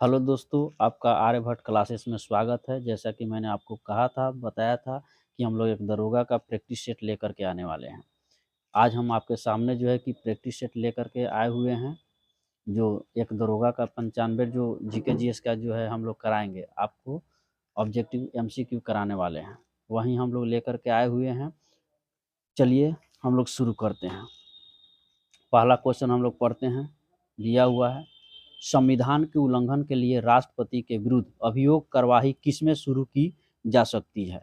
Hello दोस्तों, आपका Aryabhata classes में स्वागत है। जैसा कि मैंने आपको कहा था, बताया था कि हम लोग एक दरोगा का प्रैक्टिस सेट लेकर के आने वाले हैं। आज हम आपके सामने जो है कि प्रैक्टिस सेट लेकर के आए हुए हैं। जो एक दरोगा का 95 जो जीके जीएस का जो है हम लोग कराएंगे आपको। ऑब्जेक्टिव एमसीक्यू कराने वाले हैं, वहीं हम लोग लेकर के आए हुए हैं। चलिए हम लोग शुरू करते हैं। पहला क्वेश्चन हम लोग पढ़ते हैं। दिया हुआ है, संविधान के उल्लंघन के लिए राष्ट्रपति के विरुद्ध अभियोग कार्यवाही किसमें शुरू की जा सकती है?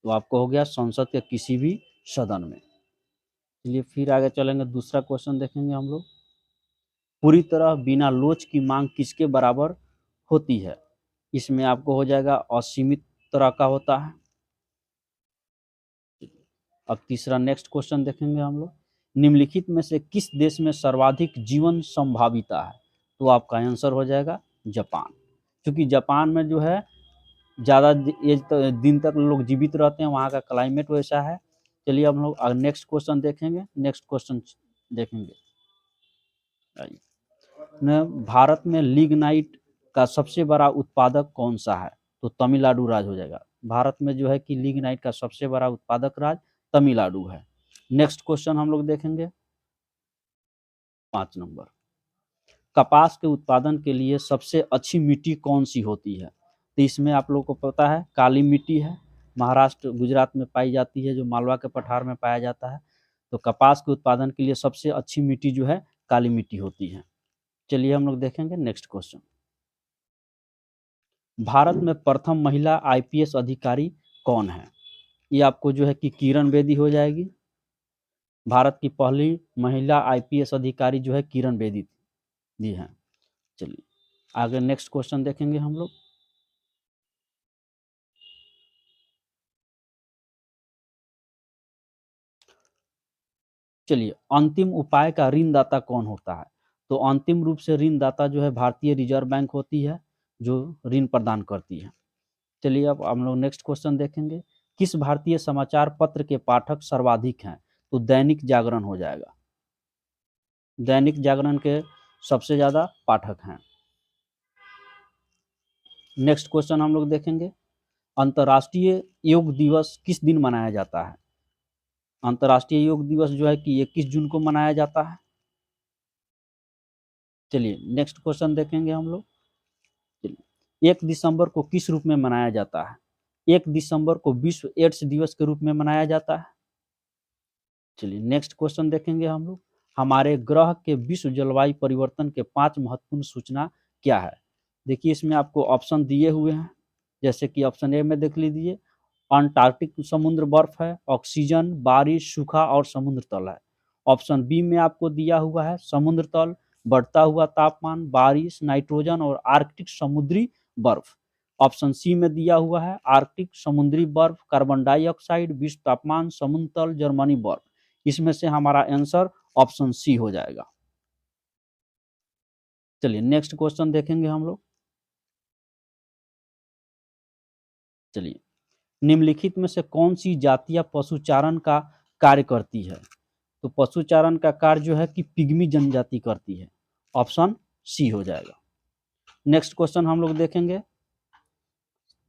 तो आपको हो गया संसद के किसी भी सदन में। चलिए फिर आगे चलेंगे, दूसरा क्वेश्चन देखेंगे हम लोग। पूरी तरह बिना लोच की मांग किसके बराबर होती है? इसमें आपको हो जाएगा असीमित तरह का होता है। अब तीसरा नेक्स्ट क्वेश्चन देखेंगे हम लोग। निम्नलिखित में से किस देश में सर्वाधिक जीवन संभाविता है? तो आपका आंसर हो जाएगा जापान। क्योंकि जापान में जो है ज़्यादा एज दिन तक लोग जीवित रहते हैं, वहाँ का क्लाइमेट वैसा है। चलिए हम लोग नेक्स्ट क्वेश्चन देखेंगे। नेक्स्ट क्वेश्चन देखेंगे, भारत में लिग्नाइट का सबसे बड़ा उत्पादक कौन सा है? तो तमिलनाडु राज्य हो जाएगा। भारत में जो है कि लिग्नाइट का सबसे बड़ा उत्पादक राज्य तमिलनाडु है। नेक्स्ट क्वेश्चन हम लोग देखेंगे 5 नंबर। कपास के उत्पादन के लिए सबसे अच्छी मिट्टी कौन सी होती है? तो इसमें आप लोगों को पता है काली मिट्टी है, महाराष्ट्र गुजरात में पाई जाती है, जो मालवा के पठार में पाया जाता है। तो कपास के उत्पादन के लिए सबसे अच्छी मिट्टी जो है काली मिट्टी होती है। चलिए हम लोग देखेंगे नेक्स्ट क्वेश्चन। भारत में प्रथम महिला आईपीएस अधिकारी कौन है? ये आपको जो है कि किरण बेदी हो जाएगी। भारत की पहली महिला आईपीएस अधिकारी जो है किरण बेदी जी हैं। चलिए आगे नेक्स्ट क्वेश्चन देखेंगे हम लोग। चलिए, अंतिम उपाय का ऋणदाता कौन होता है? तो अंतिम रूप से ऋणदाता जो है भारतीय रिजर्व बैंक होती है, जो ऋण प्रदान करती है। चलिए अब हम लोग नेक्स्ट क्वेश्चन देखेंगे। किस भारतीय समाचार पत्र के पाठक सर्वाधिक हैं? तो दैनिक जागरण हो जाएगा। दैनिक जागरण के सबसे ज्यादा पाठक हैं। नेक्स्ट क्वेश्चन हम लोग देखेंगे। अंतर्राष्ट्रीय योग दिवस किस दिन मनाया जाता है? अंतर्राष्ट्रीय योग दिवस जो है कि 21 जून को मनाया जाता है। चलिए नेक्स्ट क्वेश्चन देखेंगे हम लोग। 1 दिसंबर को किस रूप में मनाया जाता है? 1 दिसंबर को विश्व एड्स दिवस के रूप में मनाया जाता है। चलिए नेक्स्ट क्वेश्चन देखेंगे हम लोग। हमारे ग्रह के विश्व जलवायु परिवर्तन के 5 महत्वपूर्ण सूचना क्या है? देखिए इसमें आपको ऑप्शन दिए हुए हैं। जैसे कि ऑप्शन ए में देख लीजिए, अंटार्कटिक समुद्र बर्फ है, ऑक्सीजन, बारिश, सूखा और समुद्र तल है। ऑप्शन बी में आपको दिया हुआ है समुद्र तल, बढ़ता हुआ तापमान, बारिश, नाइट्रोजन और आर्कटिक समुद्री बर्फ। ऑप्शन सी में दिया हुआ है आर्कटिक समुद्री बर्फ, कार्बन डाइऑक्साइड, विश्व तापमान, समुद्र तल, जर्मनी बर्फ। इसमें से हमारा आंसर ऑप्शन सी हो जाएगा। चलिए नेक्स्ट क्वेश्चन देखेंगे हम लोग। चलिए, निम्नलिखित में से कौन सी जातियां पशुचारण का कार्य करती है? तो पशुचारण का कार्य जो है कि पिग्मी जनजाति करती है। ऑप्शन सी हो जाएगा। नेक्स्ट क्वेश्चन हम लोग देखेंगे।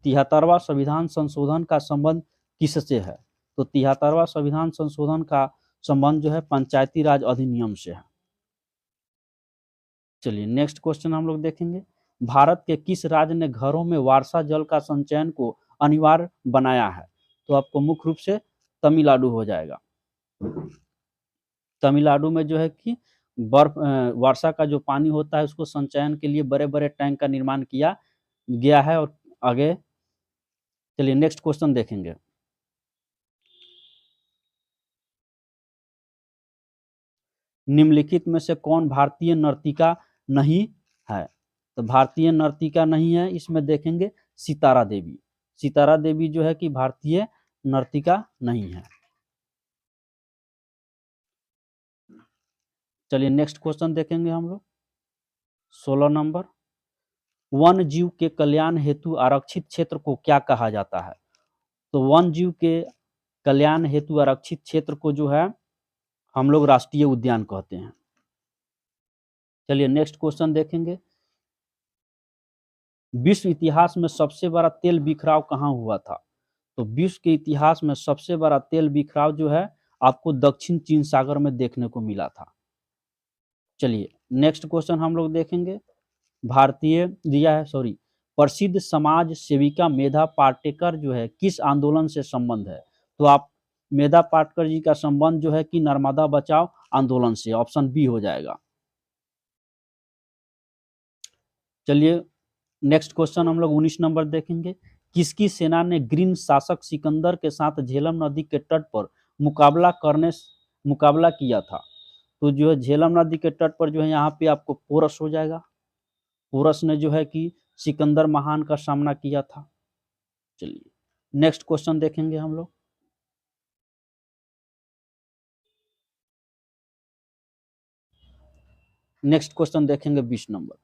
73वां संविधान संशोधन का संबंध किससे है? तो 73वां संविधान संशोधन का संबंध जो है पंचायती राज अधिनियम से है। चलिए नेक्स्ट क्वेश्चन हम लोग देखेंगे। भारत के किस राज्य ने घरों में वर्षा जल का संचयन को अनिवार्य बनाया है? तो आपको मुख्य रूप से तमिलनाडु हो जाएगा। तमिलनाडु में जो है कि बर्फ वर्षा का जो पानी होता है उसको संचयन के लिए बड़े बड़े टैंक का निर्माण किया गया है। और आगे चलिए नेक्स्ट क्वेश्चन देखेंगे। निम्नलिखित में से कौन भारतीय नर्तिका नहीं है? तो भारतीय नर्तिका नहीं है, इसमें देखेंगे सितारा देवी। सितारा देवी जो है कि भारतीय नर्तिका नहीं है। चलिए नेक्स्ट क्वेश्चन देखेंगे हम लोग 16 नंबर। वन जीव के कल्याण हेतु आरक्षित क्षेत्र को क्या कहा जाता है? तो वन जीव के कल्याण हेतु आरक्षित क्षेत्र को जो है हम लोग राष्ट्रीय उद्यान कहते हैं। चलिए नेक्स्ट क्वेश्चन देखेंगे। विश्व इतिहास में सबसे बड़ा तेल बिखराव कहाँ हुआ था? तो विश्व के इतिहास में सबसे बड़ा तेल बिखराव जो है आपको दक्षिण चीन सागर में देखने को मिला था। चलिए नेक्स्ट क्वेश्चन हम लोग देखेंगे। भारतीय दिया है सॉरी प्रसिद्ध समाज सेविका मेधा पाटेकर जो है किस आंदोलन से संबंध है? तो आप मेधा पाटकर जी का संबंध जो है कि नर्मदा बचाओ आंदोलन से, ऑप्शन बी हो जाएगा। चलिए नेक्स्ट क्वेश्चन हम लोग 19 नंबर देखेंगे। किसकी सेना ने ग्रीन शासक सिकंदर के साथ झेलम नदी के तट पर मुकाबला किया था? तो जो है झेलम नदी के तट पर जो है यहाँ पे आपको पोरस हो जाएगा। पोरस ने जो है कि सिकंदर महान का सामना किया था। चलिए नेक्स्ट क्वेश्चन देखेंगे हम लोग। नेक्स्ट क्वेश्चन देखेंगे 20 नंबर।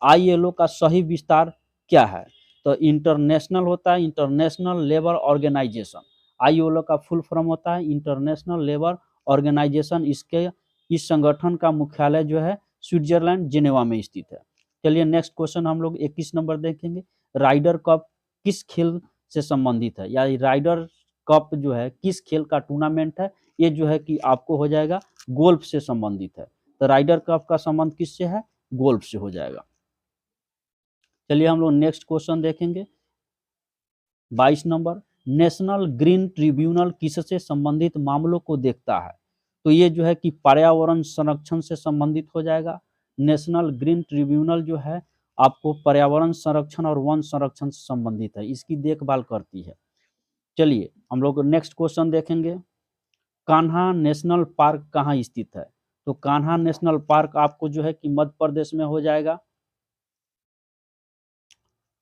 आईएलओ का सही विस्तार क्या है? तो इंटरनेशनल होता है इंटरनेशनल लेबर ऑर्गेनाइजेशन। आईएलओ का फुल फॉर्म होता है इंटरनेशनल लेबर ऑर्गेनाइजेशन। इस संगठन का मुख्यालय जो है स्विट्जरलैंड जिनेवा में स्थित है। चलिए नेक्स्ट क्वेश्चन हम लोग 21 नंबर देखेंगे। राइडर कप किस खेल से संबंधित है, या राइडर कप जो है किस खेल का टूर्नामेंट है? ये जो है कि आपको हो जाएगा गोल्फ से संबंधित है। तो राइडर कप का संबंध किससे है? गोल्फ से हो जाएगा। चलिए हम लोग नेक्स्ट क्वेश्चन देखेंगे 22 नंबर। नेशनल ग्रीन ट्रिब्यूनल किससे संबंधित मामलों को देखता है? तो ये जो है कि पर्यावरण संरक्षण से संबंधित हो जाएगा। नेशनल ग्रीन ट्रिब्यूनल जो है आपको पर्यावरण संरक्षण और वन संरक्षण से संबंधित है, इसकी देखभाल करती है। चलिए हम लोग नेक्स्ट क्वेश्चन देखेंगे। कान्हा नेशनल पार्क कहाँ स्थित है? तो कान्हा नेशनल पार्क आपको जो है कि मध्य प्रदेश में हो जाएगा।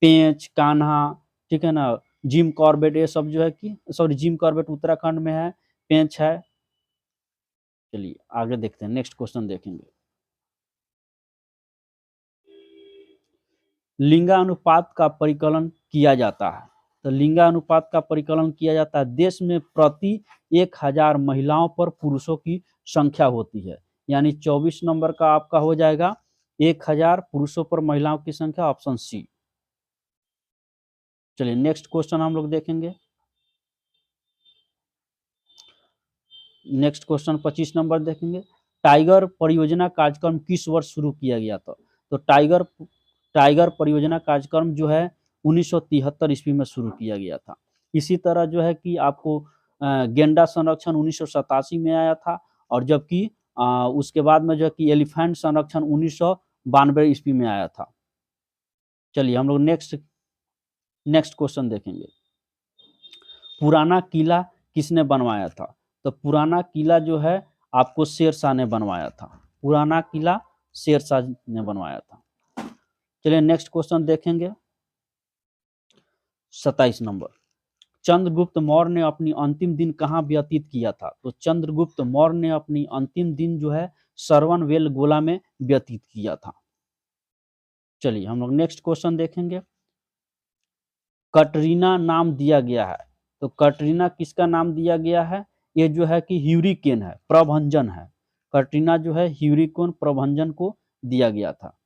पेंच, कान्हा, ठीक है ना, जिम कॉर्बेट, ये सब जो है कि सॉरी जिम कॉर्बेट उत्तराखंड में है, पेंच है। चलिए आगे देखते हैं, नेक्स्ट क्वेश्चन देखेंगे। लिंगानुपात का परिकलन किया जाता है। तो लिंगानुपात का परिकलन किया जाता है देश में प्रति 1000 महिलाओं पर पुरुषों की संख्या होती है। यानी 24 नंबर का आपका हो जाएगा 1000 पुरुषों पर महिलाओं की संख्या, ऑप्शन सी। चलिए नेक्स्ट क्वेश्चन हम लोग देखेंगे। नेक्स्ट क्वेश्चन 25 नंबर देखेंगे। टाइगर परियोजना कार्यक्रम किस वर्ष शुरू किया गया था? तो टाइगर टाइगर परियोजना कार्यक्रम जो है 1973 ईस्वी में शुरू किया गया था। इसी तरह जो है कि आपको गेंडा संरक्षण 1987 में आया था, और जबकि उसके बाद में जो है कि एलिफेंट संरक्षण 1992 ईस्वी में आया था। चलिए हम लोग नेक्स्ट नेक्स्ट क्वेश्चन देखेंगे। पुराना किला किसने बनवाया था? तो पुराना किला जो है आपको शेरशाह ने बनवाया था। पुराना किला शेरशाह ने बनवाया था। चलिए नेक्स्ट क्वेश्चन देखेंगे 27 नंबर। चंद्रगुप्त मौर्य ने अपनी अंतिम दिन कहाँ व्यतीत किया था? तो चंद्रगुप्त मौर्य ने अपनी अंतिम दिन जो है श्रवणबेल गोला में व्यतीत किया था। चलिए हम लोग नेक्स्ट क्वेश्चन देखेंगे। कटरीना नाम दिया गया है, तो कटरीना किसका नाम दिया गया है? ये जो है कि ह्यूरिकेन है, प्रभंजन है। कटरीना जो है ह्यूरिकेन प्रभंजन को दिया गया था।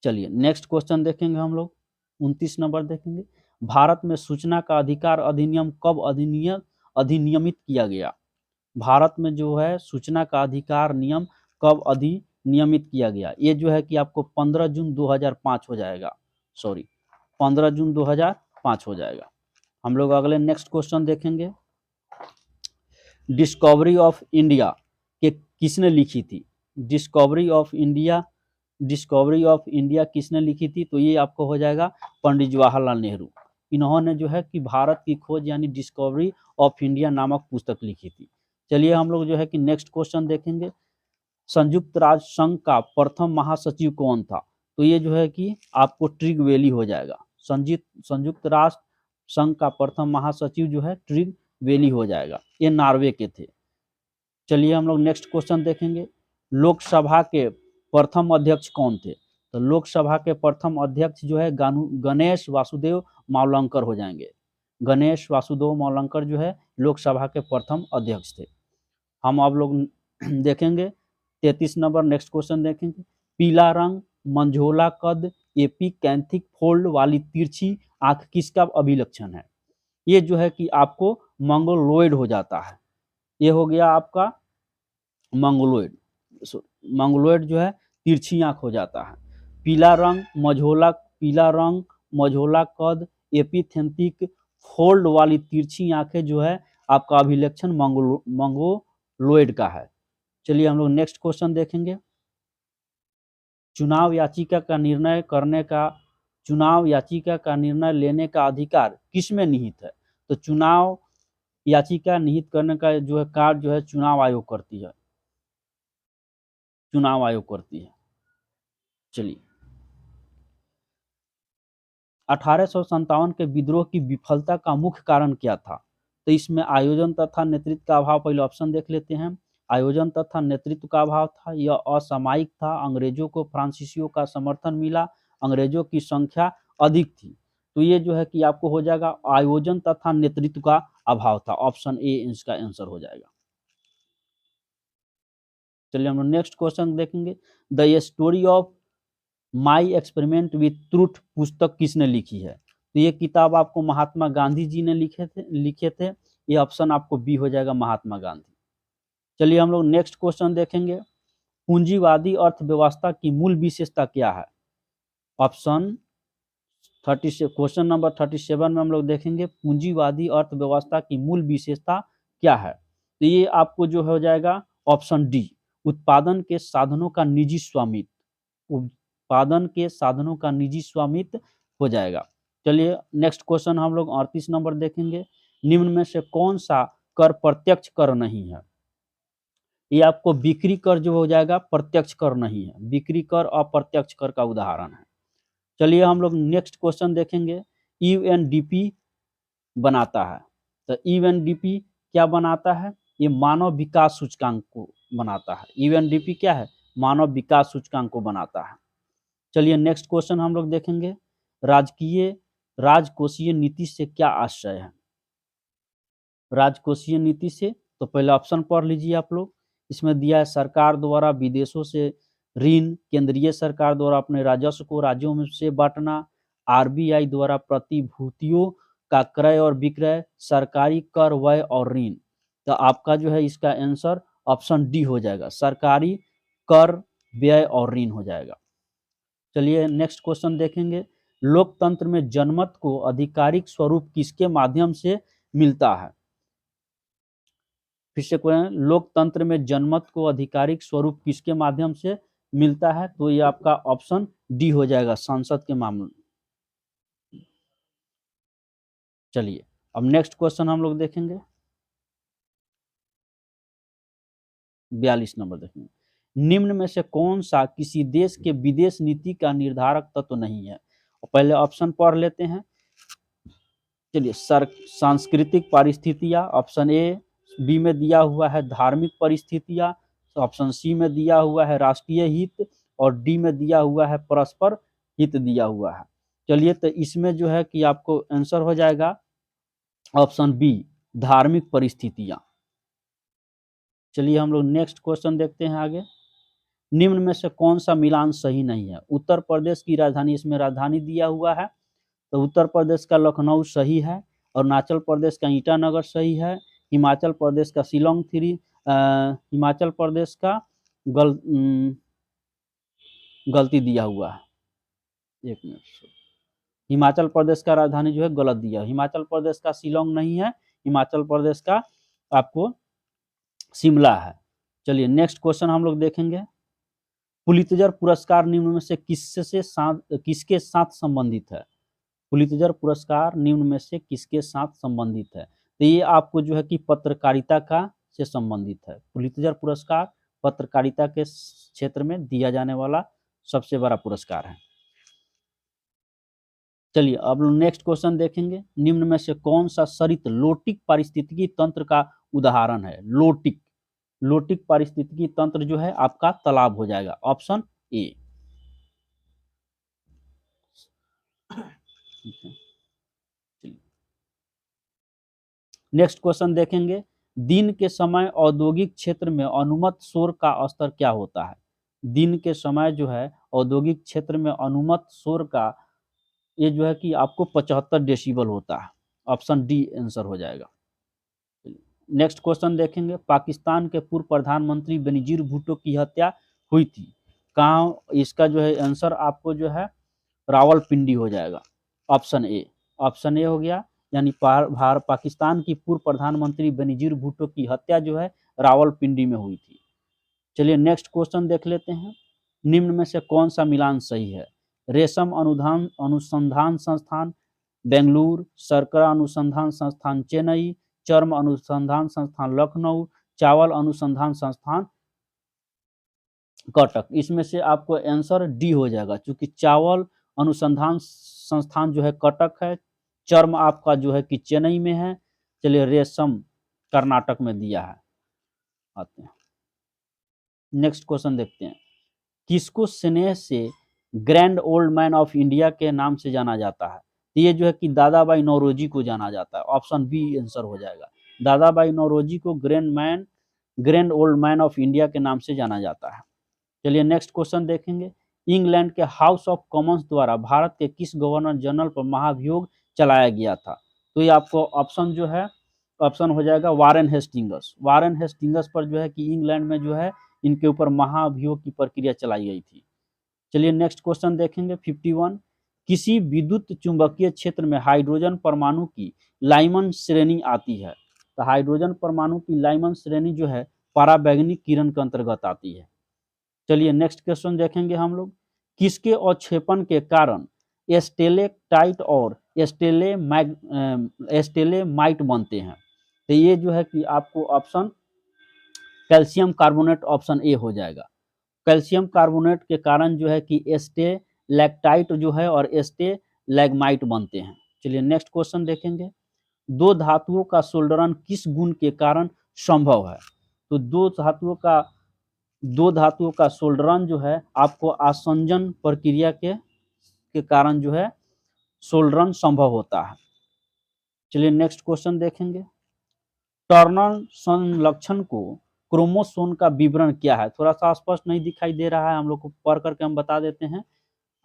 चलिए नेक्स्ट क्वेश्चन देखेंगे हम लोग 29 नंबर देखेंगे। भारत में सूचना का अधिकार अधिनियम कब अधिनियमित किया गया? भारत में जो है सूचना का अधिकार नियम कब अधिनियमित किया गया? ये जो है कि आपको 15 जून 2005 हो जाएगा, सॉरी 15 जून 2005 हो जाएगा। हम लोग अगले नेक्स्ट क्वेश्चन देखेंगे। डिस्कवरी ऑफ इंडिया के किसने लिखी थी? Discovery of India discovery of India किसने लिखी थी? तो ये आपको हो जाएगा पंडित जवाहरलाल नेहरू। इन्होंने जो है कि भारत की खोज यानी डिस्कवरी ऑफ इंडिया नामक पुस्तक लिखी थी। चलिए हम लोग जो है कि नेक्स्ट क्वेश्चन देखेंगे। संयुक्त राष्ट्र संघ का प्रथम महासचिव कौन था? तो ये जो है कि आपको ट्रिग वेली हो जाएगा। संयुक्त राष्ट्र संघ का प्रथम महासचिव जो है ट्रिग वेली हो जाएगा, ये नॉर्वे के थे। चलिए हम लोग नेक्स्ट क्वेश्चन देखेंगे। लोकसभा के प्रथम अध्यक्ष कौन थे? तो लोकसभा के प्रथम अध्यक्ष जो है गणेश वासुदेव मावलंकर हो जाएंगे। गणेश वासुदेव मावलंकर जो है लोकसभा के प्रथम अध्यक्ष थे। हम आप लोग देखेंगे 33 नंबर नेक्स्ट क्वेश्चन देखेंगे। पीला रंग, मंझोला कद, एपिकैंथिक फोल्ड वाली तिरछी आंख किसका अभिलक्षण है? ये जो है कि आपको मंगोलोइड हो जाता है। ये हो गया आपका मंगोलोइड। मंगोलोइड जो है तिरछी आंख हो जाता है। पीला रंग मझोला कद एपिथेंटिक फोल्ड वाली तिरछी आंखें जो है आपका अभिलक्षण मंगोलोइड का है। चलिए हम लोग नेक्स्ट क्वेश्चन देखेंगे। चुनाव याचिका का निर्णय लेने का अधिकार किसमें निहित है? तो चुनाव याचिका निहित करने का जो है कार्य जो है चुनाव आयोग करती है। चलिए 1857 के विद्रोह की विफलता का मुख्य कारण क्या था? तो इसमें आयोजन तथा नेतृत्व का अभाव, पहले ऑप्शन देख लेते हैं। आयोजन तथा नेतृत्व का अभाव था, यह असामयिक था, अंग्रेजों को फ्रांसीसियों का समर्थन मिला, अंग्रेजों की संख्या अधिक थी। तो ये जो है कि आपको हो जाएगा आयोजन तथा नेतृत्व का अभाव था। ऑप्शन ए इसका आंसर हो जाएगा। चलिए हम नेक्स्ट क्वेश्चन देखेंगे। The story of my experiment with truth पुस्तक किसने लिखी है? तो ये किताब आपको महात्मा गांधी जी ने लिखे थे। ये ऑप्शन आपको बी हो जाएगा, महात्मा गांधी। चलिए हम लोग नेक्स्ट क्वेश्चन देखेंगे। पूंजीवादी अर्थव्यवस्था की मूल विशेषता क्या है? ऑप्शन 30 क्वेश्चन नंबर 37 में हम लोग देखेंगे पूंजीवादी अर्थव्यवस्था की मूल विशेषता क्या है। तो ये आपको जो हो जाएगा ऑप्शन डी, उत्पादन के साधनों का निजी स्वामित्व हो जाएगा। चलिए नेक्स्ट क्वेश्चन हम लोग 38 नंबर देखेंगे। निम्न में से कौन सा कर प्रत्यक्ष कर नहीं है? ये आपको बिक्री कर जो हो जाएगा प्रत्यक्ष कर नहीं है। बिक्री कर अप्रत्यक्ष कर का उदाहरण है। चलिए हम लोग नेक्स्ट क्वेश्चन देखेंगे। यूएनडीपी बनाता है। तो यूएनडीपी क्या बनाता है? ये मानव विकास सूचकांक को बनाता है। यूएनडीपी क्या है? मानव विकास सूचकांक को बनाता है। चलिए नेक्स्ट क्वेश्चन हम लोग देखेंगे। राजकोषीय नीति से क्या आशय है? राजकोषीय नीति से तो पहले ऑप्शन पढ़ लीजिए आप लोग। इसमें दिया है सरकार द्वारा विदेशों से ऋण, केंद्रीय सरकार द्वारा अपने राजस्व को राज्यों में से बांटना, आरबीआई द्वारा प्रतिभूतियों का क्रय और विक्रय, सरकारी कर व्यय और ऋण। तो आपका जो है इसका आंसर ऑप्शन डी हो जाएगा, सरकारी कर व्यय और ऋण हो जाएगा। चलिए नेक्स्ट क्वेश्चन देखेंगे। लोकतंत्र में जनमत को आधिकारिक स्वरूप किसके माध्यम से मिलता है? फिर से क्वेश्चन, लोकतंत्र में जनमत को आधिकारिक स्वरूप किसके माध्यम से मिलता है? तो ये आपका ऑप्शन डी हो जाएगा, संसद के मामले। चलिए अब नेक्स्ट क्वेश्चन हम लोग देखेंगे 42 नंबर देखेंगे। निम्न में से कौन सा किसी देश के विदेश नीति का निर्धारक तत्व नहीं है? पहले ऑप्शन पढ़ लेते हैं। चलिए सांस्कृतिक परिस्थितियां ऑप्शन ए, बी में दिया हुआ है धार्मिक परिस्थितियां, ऑप्शन सी में दिया हुआ है राष्ट्रीय हित और डी में दिया हुआ है परस्पर हित दिया हुआ है। चलिए तो इसमें जो है कि आपको आंसर हो जाएगा ऑप्शन बी, धार्मिक परिस्थितियां। चलिए हम लोग नेक्स्ट क्वेश्चन देखते हैं आगे। निम्न में से कौन सा मिलान सही नहीं है? उत्तर प्रदेश की राजधानी, इसमें राजधानी दिया हुआ है तो उत्तर प्रदेश का लखनऊ सही है, अरुणाचल प्रदेश का ईटानगर सही है, हिमाचल प्रदेश का शिलोंग हिमाचल प्रदेश का गलती दिया हुआ है। एक मिनट, हिमाचल प्रदेश का राजधानी जो है गलत दिया, हिमाचल प्रदेश का शिलोंग नहीं है, हिमाचल प्रदेश का आपको शिमला है। चलिए नेक्स्ट क्वेश्चन हम लोग देखेंगे। पुलित्जर पुरस्कार निम्न में से किसके साथ संबंधित है? पुलित्जर पुरस्कार निम्न में से किसके साथ संबंधित है? तो ये आपको जो है कि पत्रकारिता का से संबंधित है। पुलित्जर पुरस्कार पत्रकारिता के क्षेत्र में दिया जाने वाला सबसे बड़ा पुरस्कार है। चलिए अब नेक्स्ट क्वेश्चन देखेंगे। निम्न में से कौन सा सरित लोटिक पारिस्थितिकी तंत्र का उदाहरण है? लोटिक पारिस्थितिकी तंत्र जो है आपका तालाब हो जाएगा, ऑप्शन ए। नेक्स्ट क्वेश्चन देखेंगे। दिन के समय औद्योगिक क्षेत्र में अनुमत शोर का स्तर क्या होता है? दिन के समय जो है औद्योगिक क्षेत्र में अनुमत शोर का ये जो है कि आपको 75 डेसिबल होता है। ऑप्शन डी आंसर हो जाएगा। नेक्स्ट क्वेश्चन देखेंगे, पाकिस्तान के पूर्व प्रधानमंत्री बेनजीर भुट्टो की हत्या हुई थी कहाँ? इसका जो है आंसर आपको जो है रावलपिंडी हो जाएगा। ऑप्शन ए, ऑप्शन ए हो गया, यानी पाकिस्तान की पूर्व प्रधानमंत्री बेनजीर भुट्टो की हत्या जो है रावलपिंडी में हुई थी। चलिए नेक्स्ट क्वेश्चन देख लेते हैं, निम्न में से कौन सा मिलान सही है? रेशम अनुधान अनुसंधान संस्थान बेंगलुरु, शर्करा अनुसंधान संस्थान चेन्नई, चर्म अनुसंधान संस्थान लखनऊ, चावल अनुसंधान संस्थान कटक। इसमें से आपको आंसर डी हो जाएगा, क्योंकि चावल अनुसंधान संस्थान जो है कटक है, चर्म आपका जो है कि चेन्नई में है। चलिए रेशम कर्नाटक में दिया है। आते हैं नेक्स्ट क्वेश्चन देखते हैं, किसको स्नेह से grand old man of India के नाम से जाना जाता है? ये जो है कि दादा भाई नौरोजी को जाना जाता है। ऑप्शन बी आंसर हो जाएगा, दादा भाई नौरोजी को grand old man of India के नाम से जाना जाता है। चलिए नेक्स्ट क्वेश्चन देखेंगे, इंग्लैंड के हाउस ऑफ कॉमन्स द्वारा भारत के किस गवर्नर जनरल पर महाभियोग चलाया गया था? तो ये आपको ऑप्शन जो है ऑप्शन हो जाएगा वारेन हेस्टिंगस। वारेन हेस्टिंगस पर जो है कि इंग्लैंड में जो है इनके ऊपर महाभियोग की प्रक्रिया चलाई गई थी। चलिए नेक्स्ट क्वेश्चन देखेंगे 51, किसी विद्युत चुंबकीय क्षेत्र में हाइड्रोजन परमाणु की लाइमन श्रेणी आती है? तो हाइड्रोजन परमाणु की लाइमन श्रेणी जो है पराबैंगनी किरण के अंतर्गत आती है। चलिए नेक्स्ट क्वेश्चन देखेंगे हम लोग, किसके अवक्षेपण के कारण स्टेलेक्टाइट और स्टेलेमाइट बनते हैं? तो ये जो है कि आपको option calcium carbonate option A हो जाएगा। कैल्शियम कार्बोनेट के कारण जो है कि स्टेलेक्टाइट जो है और स्टेलैग्माइट बनते हैं। चलिए नेक्स्ट क्वेश्चन देखेंगे, दो धातुओं का सोल्डरन किस गुण के कारण संभव है? तो दो धातुओं का सोल्डरन जो है आपको आसंजन प्रक्रिया के कारण जो है सोल्डरन संभव होता है। चलिए नेक्स्ट क्वेश्चन देखेंगे, टर्नर संलक्षण को क्रोमोसोम का विवरण क्या है? थोड़ा सा स्पष्ट नहीं दिखाई दे रहा है, हम लोग को पढ़ करके हम बता देते हैं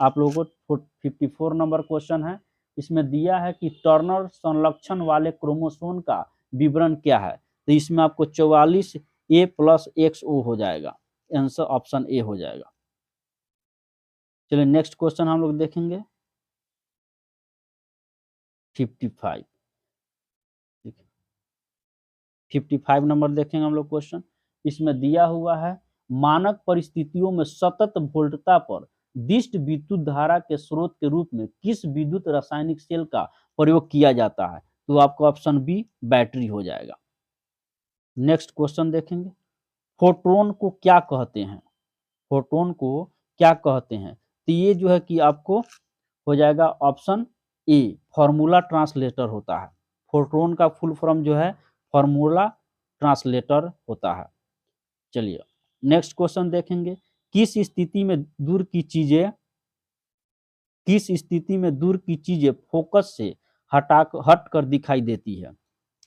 आप लोगों को। 54 नंबर क्वेश्चन है, इसमें दिया है कि टर्नर संलक्षण वाले क्रोमोसोम का विवरण क्या है? तो इसमें आपको 44 A + XO हो जाएगा। आंसर ऑप्शन ए हो जाएगा। चलिए नेक्स्ट क्वेश्चन हम लोग देखेंगे 55। 55 नंबर देखेंगे हम लोग क्वेश्चन, इसमें दिया हुआ है मानक परिस्थितियों में सतत वोल्टता पर दिष्ट विद्युत धारा के स्रोत के रूप में किस विद्युत रासायनिक सेल का प्रयोग किया जाता है? तो आपको ऑप्शन बी बैटरी हो जाएगा। नेक्स्ट क्वेश्चन देखेंगे, फोटोन को क्या कहते हैं? फोटोन को क्या कहते हैं? तो ये जो है कि आपको हो जाएगा ऑप्शन ए फॉर्मूला ट्रांसलेटर होता है। फोटोन का फुल फॉर्म जो है फॉर्मूला ट्रांसलेटर होता है। चलिए नेक्स्ट क्वेश्चन देखेंगे, किस स्थिति में दूर की चीजें फोकस से हट कर दिखाई देती है?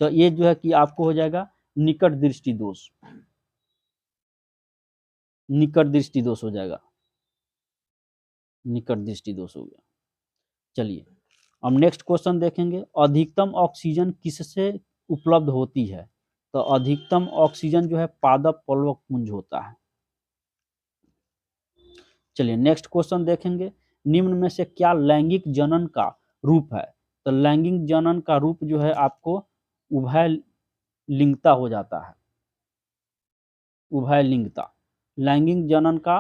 तो ये जो है कि आपको हो जाएगा निकट दृष्टि दोष। निकट दृष्टि दोष हो जाएगा, निकट दृष्टि दोष हो गया। चलिए अब नेक्स्ट क्वेश्चन देखेंगे, अधिकतम ऑक्सीजन किससे उपलब्ध होती है? तो अधिकतम ऑक्सीजन जो है पादप पल्लव पुंज होता है। चलिए नेक्स्ट क्वेश्चन देखेंगे, निम्न में से क्या लैंगिक जनन का रूप है? तो लैंगिक जनन का रूप जो है आपको उभय लिंगता हो जाता है। उभय लिंगता, लैंगिक जनन का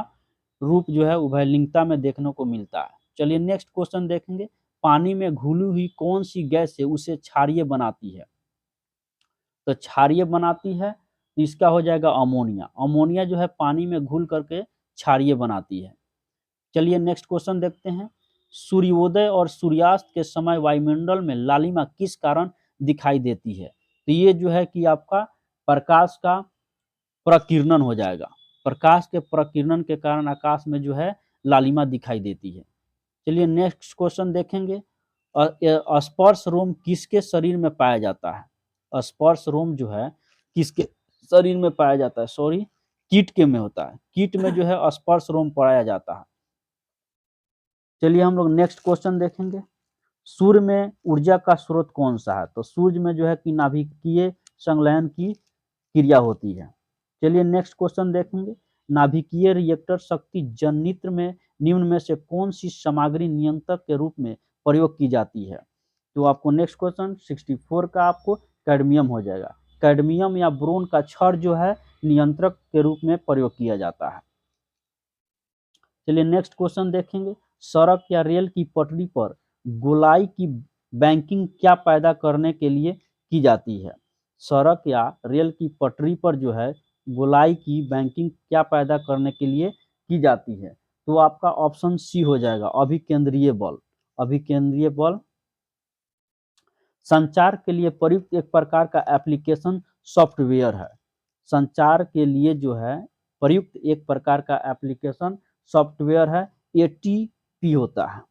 रूप जो है उभय लिंगता में देखने को मिलता है। चलिए नेक्स्ट क्वेश्चन देखेंगे, पानी में घुली हुई कौन सी गैस से उसे क्षारीय बनाती है? तो क्षारीय बनाती है, इसका हो जाएगा अमोनिया। अमोनिया जो है पानी में घुल करके क्षारीय बनाती है। चलिए नेक्स्ट क्वेश्चन देखते हैं, सूर्योदय और सूर्यास्त के समय वायुमंडल में लालिमा किस कारण दिखाई देती है? तो ये जो है कि आपका प्रकाश का प्रकीर्णन हो जाएगा। प्रकाश के प्रकीर्णन के कारण आकाश में जो है लालिमा दिखाई देती है। चलिए नेक्स्ट क्वेश्चन देखेंगे, स्पर्श रोम किसके शरीर में पाया जाता है? स्पर्श रोम जो है किसके शरीर में पाया जाता है? कीट के में होता है, कीट में जो है स्पर्श रोम पाया जाता है। चलिए हम लोग नेक्स्ट क्वेश्चन देखेंगे। सूर्य में ऊर्जा का स्रोत कौन सा है? तो सूर्य में जो है कि नाभिकीय संलयन की क्रिया होती है। चलिए नेक्स्ट क्वेश्चन देखेंगे। नाभिकीय रिएक्टर शक्ति जनित्र में निम्न में से कौन सी सामग्री नियंत्रक के रूप में प्रयोग की जाती है? तो आपको नेक्स्ट क्वेश्चन 64 का आपको कैडमियम हो जाएगा। कैडमियम या बोरोन का क्षार जो है नियंत्रक के रूप में प्रयोग किया जाता है। चलिए नेक्स्ट क्वेश्चन देखेंगे। सड़क या रेल की पटरी पर गोलाई की बैंकिंग क्या पैदा करने के लिए की जाती है? सड़क या रेल की पटरी पर जो है गोलाई की बैंकिंग क्या पैदा करने के लिए की जाती है? तो आपका ऑप्शन सी हो जाएगा, अभिकेंद्रीय बल। अभिकेंद्रीय बल संचार के लिए प्रयुक्त एक प्रकार का एप्लीकेशन सॉफ्टवेयर है। संचार के लिए जो है प्रयुक्त एक प्रकार का एप्लीकेशन सॉफ्टवेयर है, एटीपी होता है।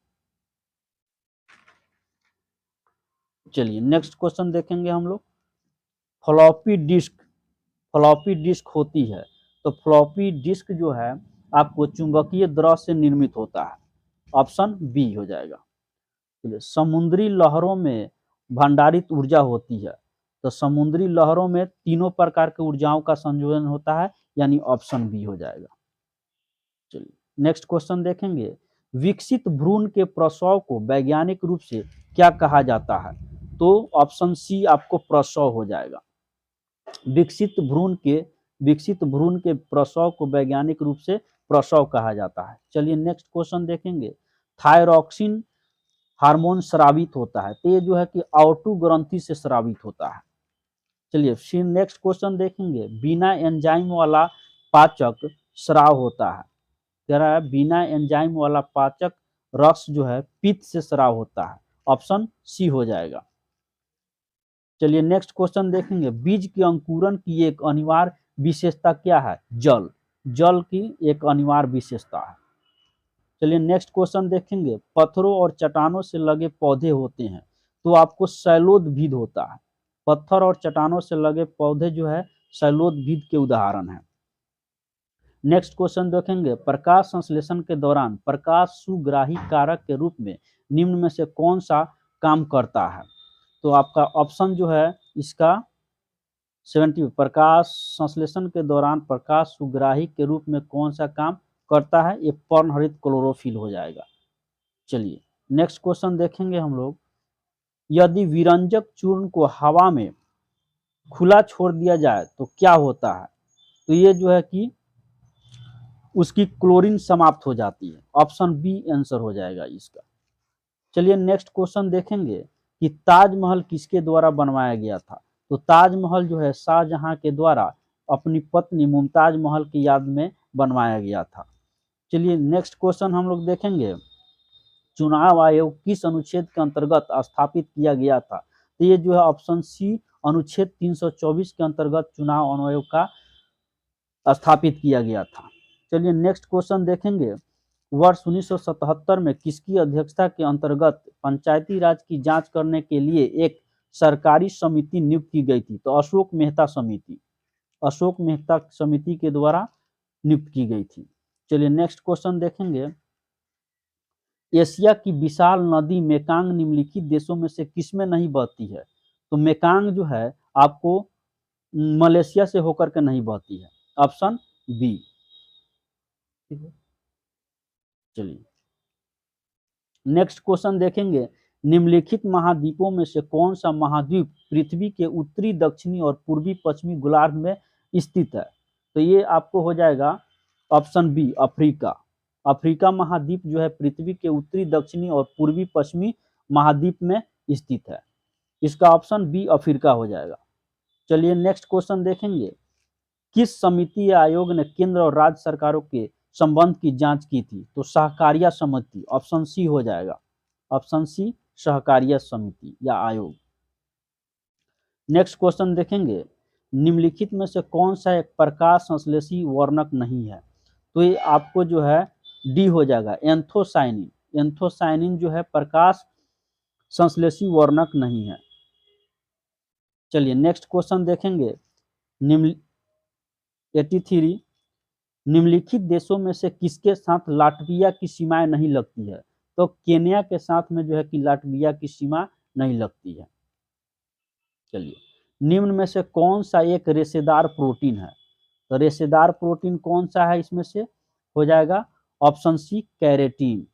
चलिए नेक्स्ट क्वेश्चन देखेंगे हम लोग। फ्लॉपी डिस्क, फ्लॉपी डिस्क होती है तो फ्लॉपी डिस्क जो है आपको चुंबकीय द्रव से निर्मित होता है। ऑप्शन बी हो जाएगा। चलिए समुद्री लहरों में भंडारित ऊर्जा होती है तो समुद्री लहरों में तीनों प्रकार की ऊर्जाओं का संयोजन होता है, यानी ऑप्शन बी हो जाएगा। चलिए नेक्स्ट क्वेश्चन देखेंगे। विकसित भ्रूण के प्रसव को वैज्ञानिक रूप से क्या कहा जाता है? तो ऑप्शन सी आपको प्रसव हो जाएगा। विकसित भ्रूण के प्रसव को वैज्ञानिक रूप से प्रसव कहा जाता है। चलिए नेक्स्ट क्वेश्चन देखेंगे। थायरॉक्सिन हार्मोन स्रावित होता है तो ये जो है कि ऑटो ग्रंथि से स्रावित होता है। चलिए फिर नेक्स्ट क्वेश्चन देखेंगे। बिना एंजाइम वाला पाचक स्राव होता है। कह रहा है बिना एंजाइम वाला पाचक रस जो है पित्त से स्राव होता है। ऑप्शन सी हो जाएगा। चलिए नेक्स्ट क्वेश्चन देखेंगे। बीज के अंकुरण की एक अनिवार्य विशेषता क्या है? जल। जल की एक अनिवार्य विशेषता है। चलिए नेक्स्ट क्वेश्चन देखेंगे। पत्थरों और चट्टानों से लगे पौधे होते हैं तो आपको शैलोदभिद होता है। पत्थर और चट्टानों से लगे पौधे जो है शैलोदभिद के उदाहरण हैं। नेक्स्ट क्वेश्चन देखेंगे। प्रकाश संश्लेषण के दौरान प्रकाश सुग्राही कारक के रूप में निम्न में से कौन सा काम करता है? तो आपका ऑप्शन जो है इसका 70 प्रकाश संश्लेषण के दौरान प्रकाश सुग्राही के रूप में कौन सा काम करता है? ये पर्णहरित क्लोरोफिल हो जाएगा। चलिए नेक्स्ट क्वेश्चन देखेंगे हम लोग। यदि विरंजक चूर्ण को हवा में खुला छोड़ दिया जाए तो क्या होता है? तो ये जो है कि उसकी क्लोरीन समाप्त हो जाती है। ऑप्शन बी आंसर हो जाएगा इसका। चलिए नेक्स्ट क्वेश्चन देखेंगे कि ताजमहल किसके द्वारा बनवाया गया था? तो ताजमहल जो है शाहजहां के द्वारा अपनी पत्नी मुमताज महल की याद में बनवाया गया था। चलिए नेक्स्ट क्वेश्चन हम लोग देखेंगे। चुनाव आयोग किस अनुच्छेद के अंतर्गत स्थापित किया गया था? तो ये जो है ऑप्शन सी अनुच्छेद 324 के अंतर्गत चुनाव आयोग का स्थापित किया गया था। चलिए नेक्स्ट क्वेश्चन देखेंगे। वर्ष 1977 में किसकी अध्यक्षता के अंतर्गत पंचायती राज की जांच करने के लिए एक सरकारी समिति नियुक्त की गई थी? तो अशोक मेहता समिति, अशोक मेहता समिति के द्वारा नियुक्त की गई थी। चलिए नेक्स्ट क्वेश्चन देखेंगे। एशिया की विशाल नदी मेकांग निम्नलिखित देशों में से किसमें नहीं बहती है? तो मेकांग जो है आपको मलेशिया से होकर के नहीं बहती है। Option B. चलिए नेक्स्ट क्वेश्चन देखेंगे। निम्नलिखित महाद्वीपों में से कौन सा महाद्वीप पृथ्वी के उत्तरी दक्षिणी और पूर्वी पश्चिमी गोलार्ध में स्थित है? तो ये आपको हो जाएगा ऑप्शन बी अफ्रीका। अफ्रीका महाद्वीप जो है पृथ्वी के उत्तरी दक्षिणी और पूर्वी पश्चिमी महाद्वीप में स्थित है। इसका ऑप्शन बी अफ्रीका हो जाएगा। चलिए नेक्स्ट क्वेश्चन देखेंगे। किस समिति या आयोग ने केंद्र और राज्य सरकारों के संबंध की जांच की थी? तो सहकारिता समिति। ऑप्शन सी हो जाएगा। ऑप्शन सी सहकारिता समिति या आयोग। नेक्स्ट क्वेश्चन देखेंगे। निम्नलिखित में से कौन सा एक प्रकाश संश्लेषी वर्णक नहीं है? तो ये आपको जो है डी हो जाएगा एंथोसाइनिन। एंथोसाइनिन जो है प्रकाश संश्लेषी वर्णक नहीं है। चलिए नेक्स्ट क्वेश्चन देखेंगे। निम्न 83 निम्नलिखित देशों में से किसके साथ लाटविया की सीमाएं नहीं लगती है? तो केन्या के साथ में जो है कि लाटविया की सीमा नहीं लगती है। चलिए, निम्न में से कौन सा एक रेशेदार प्रोटीन है? तो रेशेदार प्रोटीन कौन सा है इसमें से? हो जाएगा option C carotene.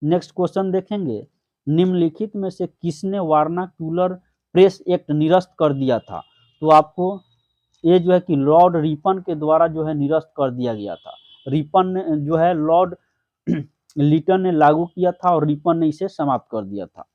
Next question देखेंगे, निम्नलिखित में से किसने वार्नाक्यूलर प्रेस एक्ट निरस्त कर दिया था? तो आपको ये जो है कि लॉर्ड रिपन के द्वारा जो है निरस्त कर दिया गया था। रिपन ने जो है लॉर्ड लिटन ने लागू किया था और रिपन ने इसे समाप्त कर दिया था।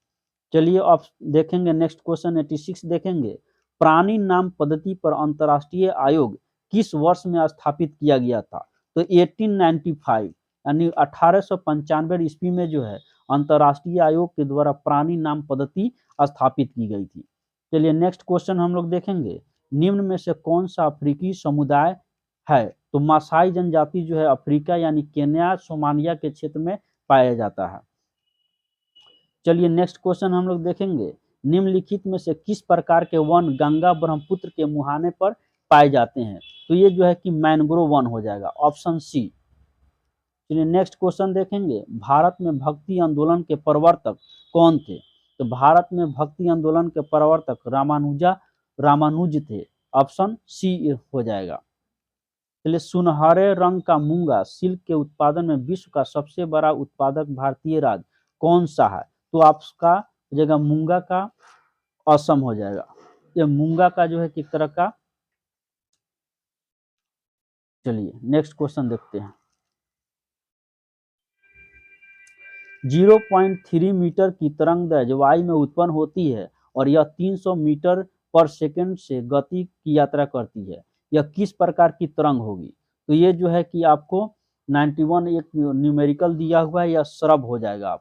चलिए अब देखेंगे नेक्स्ट क्वेश्चन 86 देखेंगे, प्राणी नाम पद्धति पर अंतर्राष्ट्रीय आयोग किस वर्ष में स्थापित किया गया था? तो 1895 यानी 1895 ईस्वी में जो है अंतर्राष्ट्रीय आयोग के द्वारा प्राणी नाम पद्धति स्थापित की गई थी। चलिए नेक्स्ट क्वेश्चन हम लोग देखेंगे, निम्न में से कौन सा अफ्रीकी समुदाय है? तो मासाई जनजाति जो है अफ्रीका यानी केन्या सोमालिया के क्षेत्र में पाया जाता है। चलिए नेक्स्ट क्वेश्चन हम लोग देखेंगे, निम्नलिखित में से किस प्रकार के वन गंगा ब्रह्मपुत्र के मुहाने पर पाए जाते हैं? तो ये जो है कि मैंग्रोव वन हो जाएगा, ऑप्शन सी। चलिए नेक्स्ट क्वेश्चन देखेंगे, भारत में भक्ति आंदोलन के प्रवर्तक कौन थे? तो भारत में भक्ति आंदोलन के प्रवर्तक रामानुज थे, ऑप्शन सी हो जाएगा। चलिए, सुनहरे रंग का मूंगा सिल्क के उत्पादन में विश्व का सबसे बड़ा उत्पादक भारतीय राज्य कौन सा है? तो आपका हो जाएगा मूंगा का असम हो जाएगा। ये मूंगा का जो है किस तरह का। चलिए नेक्स्ट क्वेश्चन देखते हैं, 0.3 मीटर की तरंग दैर्ध्य वायु में उत्पन्न होती है और यह 300 मीटर पर सेकंड से गति की यात्रा करती है। यह किस प्रकार की तरंग होगी? तो ये जो है कि आपको 91 एक न्यूमेरिकल दिया हुआ है, यह श्रव हो जाएगा आप।